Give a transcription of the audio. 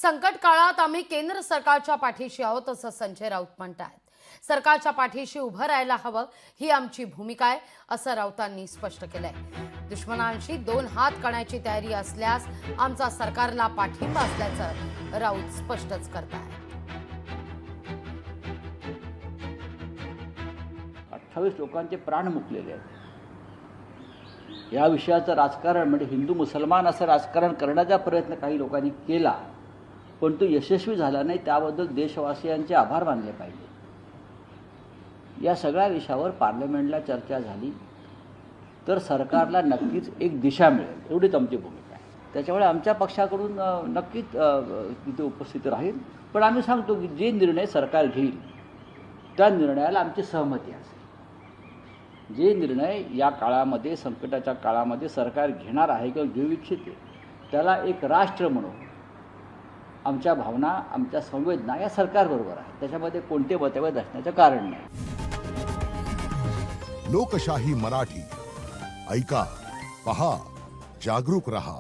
संकट काळात आम्ही केंद्र सरकारच्या पाठीशी आहोत असं संजय राऊत म्हणतात। सरकारच्या पाठीशी उभं राहायला हवं ही आमची भूमिका आहे असं राऊतांनी स्पष्ट केलंय। दुश्मनांशी दोन हात करण्याची तयारी असल्यास आमचा सरकारला पाठिंबा असल्याचं राऊत स्पष्टच करतात। 28 लोकांचे प्राण मुकलेले आहेत। या विषयाचं राजकारण म्हणजे हिंदू मुसलमान असं राजकारण करण्याचा प्रयत्न काही लोकांनी केला, पण तो यशस्वी झाला नाही। त्याबद्दल देशवासियांचे आभार मानले पाहिजे। या सगळ्या विषयावर पार्लमेंटला चर्चा झाली तर सरकारला नक्कीच एक दिशा मिळेल एवढीच आमची भूमिका आहे। त्याच्यामुळे आमच्या पक्षाकडून नक्कीच तिथे उपस्थित राहील, पण आम्ही सांगतो की जे निर्णय सरकार घेईल त्या निर्णयाला आमची सहमती असेल। जे निर्णय या काळामध्ये संकटाच्या काळामध्ये सरकार घेणार आहे किंवा घेऊ इच्छिते त्याला एक राष्ट्र म्हणून आमच्या भावना आमच्या संवेदना या सरकारबरोबर आहे। त्याच्यामध्ये कोणते मतभेद असण्याचं कारण नाही। लोकशाही मराठी ऐका, पहा, जागरूक रहा।